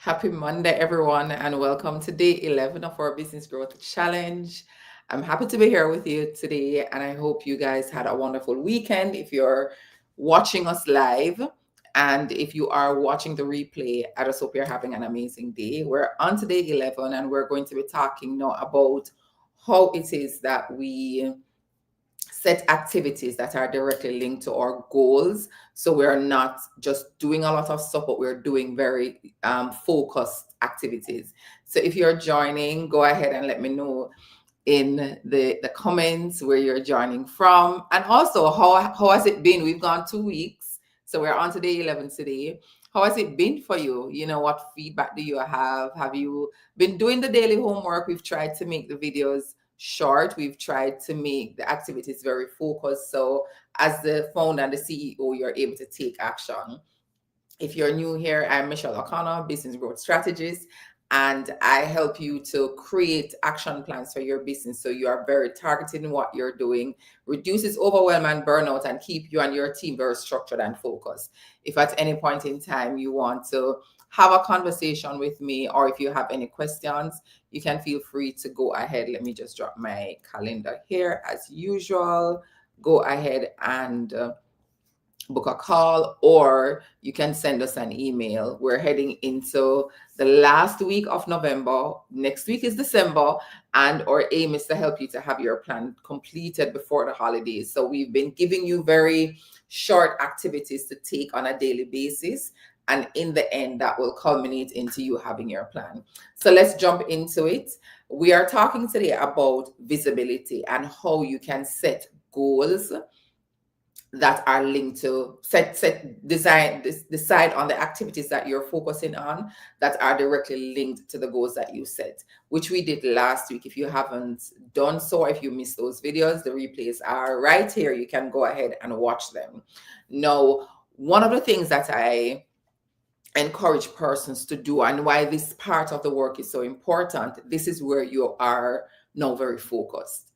Happy Monday, everyone, and welcome to day 11 of our Business Growth Challenge. I'm happy to be here with you today, and I hope you guys had a wonderful weekend. If you're watching us live, and if you are watching the replay, I just hope you're having an amazing day. We're on to day 11, and we're going to be talking now about how it is that we set activities that are directly linked to our goals. So we're not just doing a lot of stuff, but we're doing very focused activities. So if you're joining, go ahead and let me know in the comments where you're joining from. And also, how has it been? We've gone 2 weeks. So we're on to day 11 today. How has it been for you? What feedback do you have? Have you been doing the daily homework? We've tried to make the videos short. We've tried to make the activities very focused. So as the founder and the CEO, you're able to take action. If you're new here, I'm Michelle O'Connor, business growth strategist, and I help you to create action plans for your business so you are very targeted in what you're doing, reduces overwhelm and burnout, and keep you and your team very structured and focused. If at any point in time you want to have a conversation with me, or if you have any questions, you can feel free to go ahead. Let me just drop my calendar here as usual. Go ahead and book a call, or you can send us an email. We're heading into the last week of November. Next week is December, and our aim is to help you to have your plan completed before the holidays. So we've been giving you very short activities to take on a daily basis, and in the end that will culminate into you having your plan. So let's jump into it. We are talking today about visibility and how you can set goals that are linked to decide on the activities that you're focusing on that are directly linked to the goals that you set, which we did last week. If you haven't done so, if you missed those videos, the replays are right here. You can go ahead and watch them. Now, one of the things that I encourage persons to do, and why this part of the work is so important, this is where you are now very focused.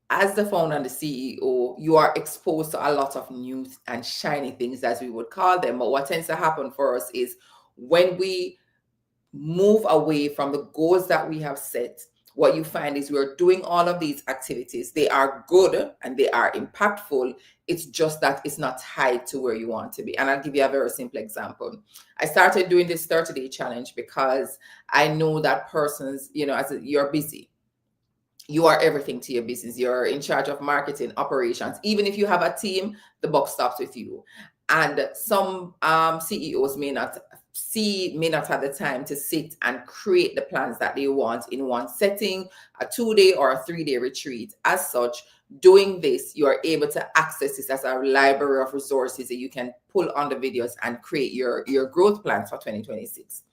As the founder and the CEO, you are exposed to a lot of new and shiny things, as we would call them. But what tends to happen for us is when we move away from the goals that we have set, what you find is we're doing all of these activities. They are good and they are impactful. It's just that it's not tied to where you want to be. And I'll give you a very simple example. I started doing this 30-day challenge because I know that persons, you're busy. You are everything to your business. You're in charge of marketing, operations. Even if you have a team, the buck stops with you. And some CEOs may not have the time to sit and create the plans that they want in one setting, a 2-day or a 3-day retreat. As such, doing this, you are able to access this as a library of resources that you can pull on the videos and create your growth plans for 2026.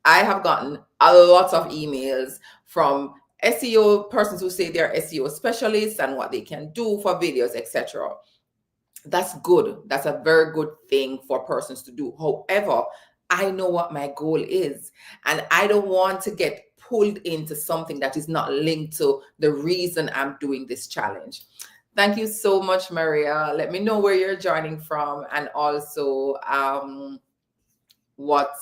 I have gotten a lot of emails from SEO persons who say they're SEO specialists and what they can do for videos, etc. That's good. That's a very good thing for persons to do. However, I know what my goal is, and I don't want to get pulled into something that is not linked to the reason I'm doing this challenge. Thank you so much, Maria. Let me know where you're joining from, and also what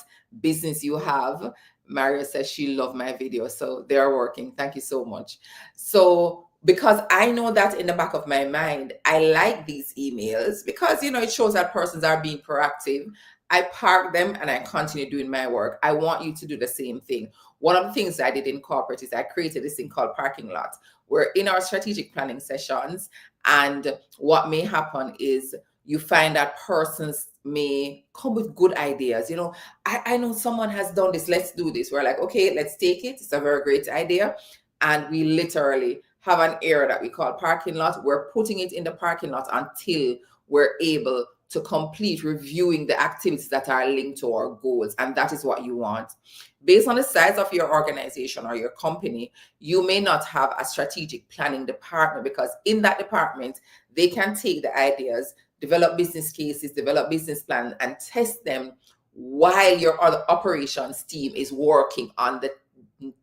business you have. Maria says she loved my video, so they're working. Thank you so much. So because I know that in the back of my mind, I like these emails because, it shows that persons are being proactive. I park them and I continue doing my work. I want you to do the same thing. One of the things I did in corporate is I created this thing called parking lot. We're in our strategic planning sessions, and what may happen is you find that persons may come with good ideas. I know someone has done this. Let's do this. We're like, okay, let's take it. It's a very great idea. And we literally have an area that we call parking lot. We're putting it in the parking lot until we're able to complete reviewing the activities that are linked to our goals. And that is what you want. Based on the size of your organization or your company, you may not have a strategic planning department, because in that department, they can take the ideas, develop business cases, develop business plans, and test them while your other operations team is working on the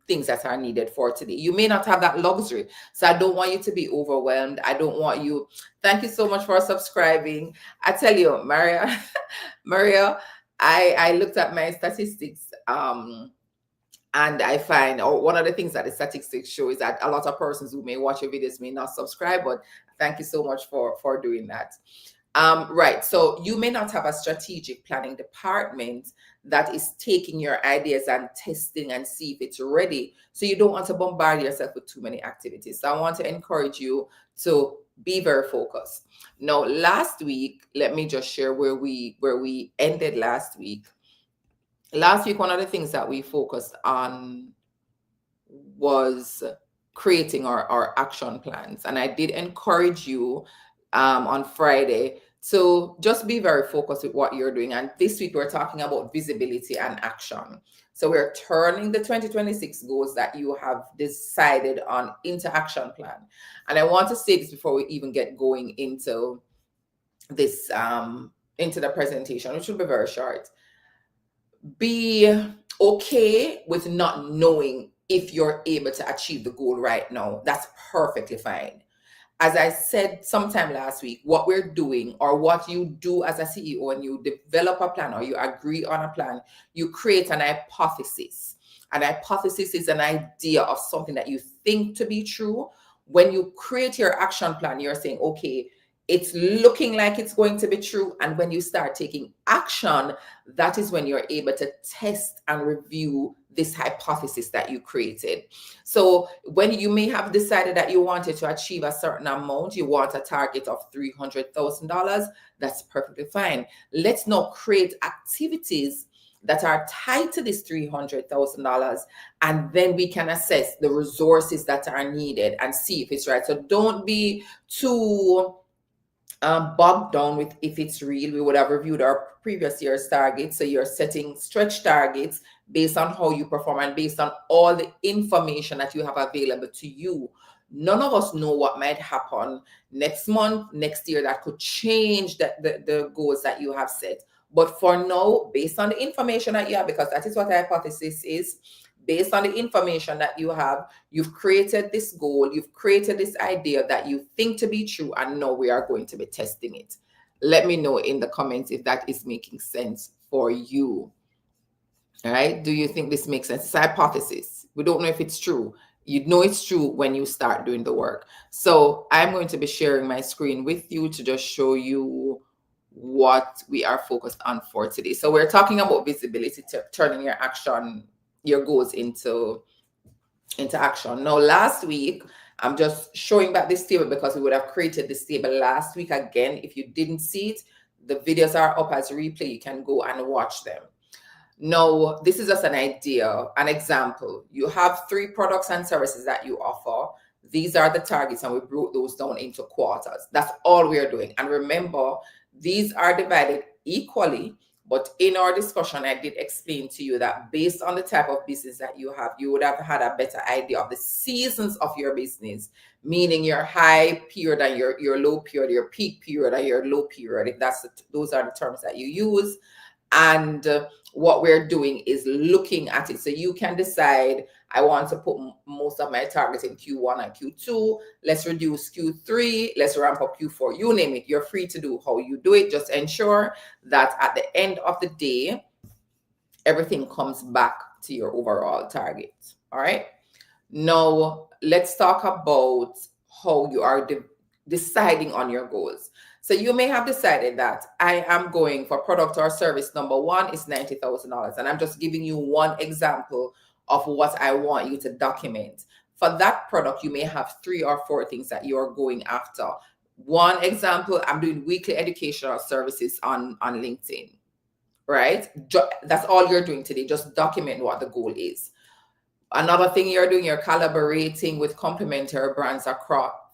things that are needed for today. You may not have that luxury. So I don't want you to be overwhelmed. I don't want you. Thank you so much for subscribing. I tell you, Maria, I looked at my statistics, and I find, or one of the things that the statistics show is that a lot of persons who may watch your videos may not subscribe, but thank you so much for doing that. Right. So you may not have a strategic planning department that is taking your ideas and testing and see if it's ready. So you don't want to bombard yourself with too many activities. So I want to encourage you to be very focused. Now, last week, let me just share where we ended last week. Last week, one of the things that we focused on was creating our action plans. And I did encourage you on Friday to just be very focused with what you're doing. And this week, we're talking about visibility and action. So we're turning the 2026 goals that you have decided on into action plan. And I want to say this before we even get going into this, into the presentation, which will be very short. Be okay with not knowing if you're able to achieve the goal right now. That's perfectly fine. As I said sometime last week, what we're doing, or what you do as a CEO, and you develop a plan or you agree on a plan, you create an hypothesis. An hypothesis is an idea of something that you think to be true. When you create your action plan, you're saying, okay, it's looking like it's going to be true. And when you start taking action, that is when you're able to test and review this hypothesis that you created. So when you may have decided that you wanted to achieve a certain amount, you want a target of $300,000, that's perfectly fine. Let's now create activities that are tied to this $300,000, and then we can assess the resources that are needed and see if it's right. So don't be too bogged down with if it's real. We would have reviewed our previous year's targets. So you're setting stretch targets based on how you perform and based on all the information that you have available to you. None of us know what might happen next month, next year, that could change the goals that you have set. But for now, based on the information that you have, because that is what a hypothesis is, based on the information that you have, you've created this goal, you've created this idea that you think to be true, and now we are going to be testing it. Let me know in the comments if that is making sense for you. All right. Do you think this makes sense? It's a hypothesis. We don't know if it's true. You know it's true when you start doing the work. So I'm going to be sharing my screen with you to just show you what we are focused on for today. So we're talking about visibility, turning your goals into action. Now, last week, I'm just showing back this table because we would have created this table last week. Again, if you didn't see it, the videos are up as replay. You can go and watch them. Now, this is just an idea, an example. You have 3 products and services that you offer. These are the targets, and we broke those down into quarters. That's all we are doing. And remember, these are divided equally. But in our discussion, I did explain to you that based on the type of business that you have, you would have had a better idea of the seasons of your business, meaning your high period and your low period, your peak period and your low period. If those are the terms that you use. And what we're doing is looking at it. So you can decide, I want to put most of my targets in Q1 and Q2. Let's reduce Q3. Let's ramp up Q4. You name it. You're free to do how you do it. Just ensure that at the end of the day, everything comes back to your overall target. All right. Now, let's talk about how you are deciding on your goals. So you may have decided that I am going for product or service number 1 is $90,000. And I'm just giving you one example of what I want you to document. For that product, you may have 3 or 4 things that you're going after. One example, I'm doing weekly educational services on LinkedIn, right? That's all you're doing today. Just document what the goal is. Another thing you're doing, you're collaborating with complementary brands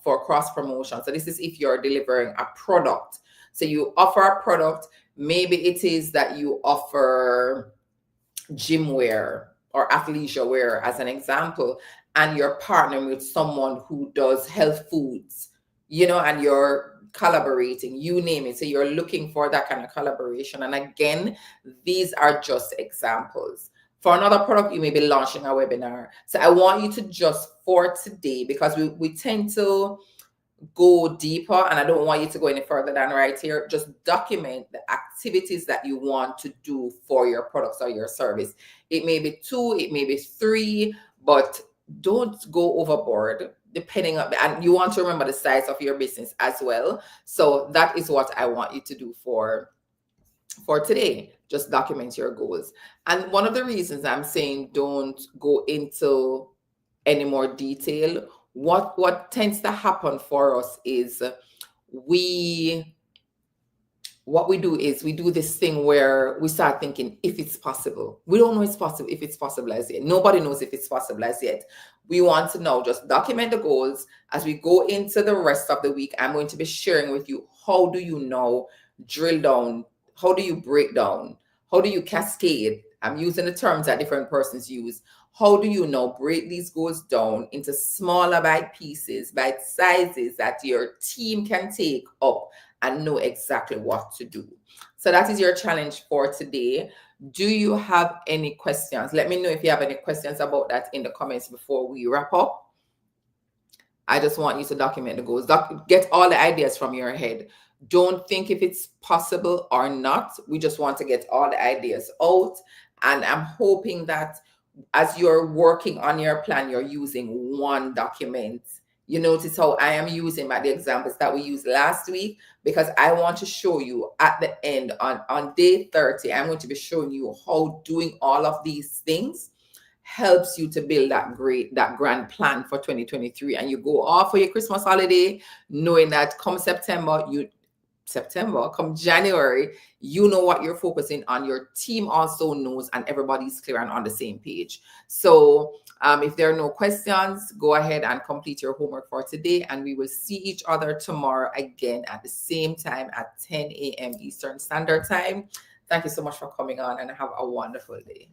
for cross promotion. So this is if you're delivering a product. So you offer a product. Maybe it is that you offer gym wear or athleisure wear as an example, and you're partnering with someone who does health foods, and you're collaborating, you name it. So you're looking for that kind of collaboration. And again, these are just examples. For another product, you may be launching a webinar. So I want you to just, for today, because we tend to go deeper, and I don't want you to go any further than right here. Just document the activities that you want to do for your products or your service. It may be 2, it may be 3, but don't go overboard depending on, and you want to remember the size of your business as well. So that is what I want you to do for today. Just document your goals. And one of the reasons I'm saying don't go into any more detail, what tends to happen for us is we what we do is we do this thing where we start thinking if it's possible. We don't know it's possible if it's possible as yet. Nobody knows if it's possible as yet. We want to know, just document the goals. As we go into the rest of the week, I'm going to be sharing with you, how do you know, drill down, how do you break down, how do you cascade? I'm using the terms that different persons use. How do you know, break these goals down into smaller bite pieces, bite sizes that your team can take up and know exactly what to do. So that is your challenge for today. Do you have any questions? Let me know if you have any questions about that in the comments before we wrap up. I just want you to document the goals. Get all the ideas from your head. Don't think if it's possible or not. We just want to get all the ideas out. And I'm hoping that as you're working on your plan, you're using one document. You notice how I am using the examples that we used last week, because I want to show you at the end on day 30, I'm going to be showing you how doing all of these things helps you to build that grand plan for 2023. And you go off for your Christmas holiday knowing that come come January, you know what you're focusing on. Your team also knows, and everybody's clear and on the same page. So if there are no questions, go ahead and complete your homework for today, and we will see each other tomorrow again at the same time at 10 a.m. Eastern Standard Time. Thank you so much for coming on, and have a wonderful day.